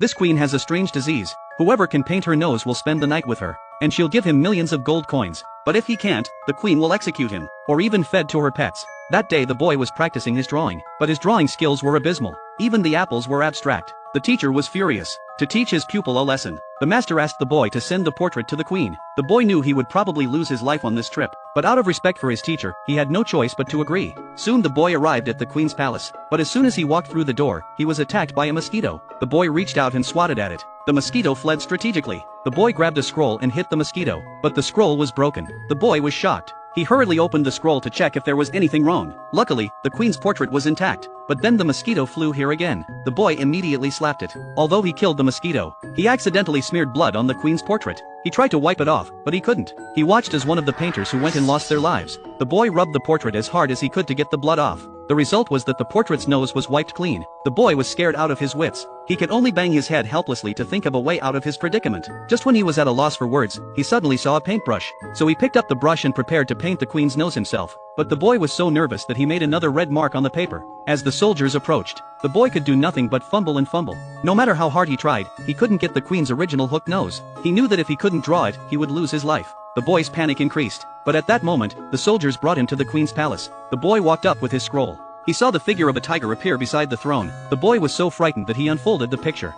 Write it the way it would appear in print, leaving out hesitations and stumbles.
This queen has a strange disease. Whoever can paint her nose will spend the night with her, and she'll give him millions of gold coins. But if he can't, the queen will execute him, or even fed to her pets. That day the boy was practicing his drawing, but his drawing skills were abysmal. Even the apples were abstract. The teacher was furious. To teach his pupil a lesson, the master asked the boy to send the portrait to the queen. The boy knew he would probably lose his life on this trip, but out of respect for his teacher, he had no choice but to agree. Soon the boy arrived at the queen's palace, but as soon as he walked through the door, he was attacked by a mosquito. The boy reached out and swatted at it. The mosquito fled strategically. The boy grabbed a scroll and hit the mosquito, but the scroll was broken. The boy was shocked. He hurriedly opened the scroll to check if there was anything wrong. Luckily, the queen's portrait was intact, but then the mosquito flew here again. The boy immediately slapped it. Although he killed the mosquito, he accidentally smeared blood on the queen's portrait. He tried to wipe it off, but he couldn't. He watched as one of the painters who went and lost their lives. The boy rubbed the portrait as hard as he could to get the blood off. The result was that the portrait's nose was wiped clean. The boy was scared out of his wits. He could only bang his head helplessly to think of a way out of his predicament. Just when he was at a loss for words, he suddenly saw a paintbrush. So he picked up the brush and prepared to paint the queen's nose himself. But the boy was so nervous that he made another red mark on the paper. As the soldiers approached, the boy could do nothing but fumble and fumble. No matter how hard he tried, he couldn't get the queen's original hooked nose. He knew that if he couldn't draw it, he would lose his life. The boy's panic increased. But at that moment, the soldiers brought him to the queen's palace. The boy walked up with his scroll. He saw the figure of a tiger appear beside the throne. The boy was so frightened that he unfolded the picture.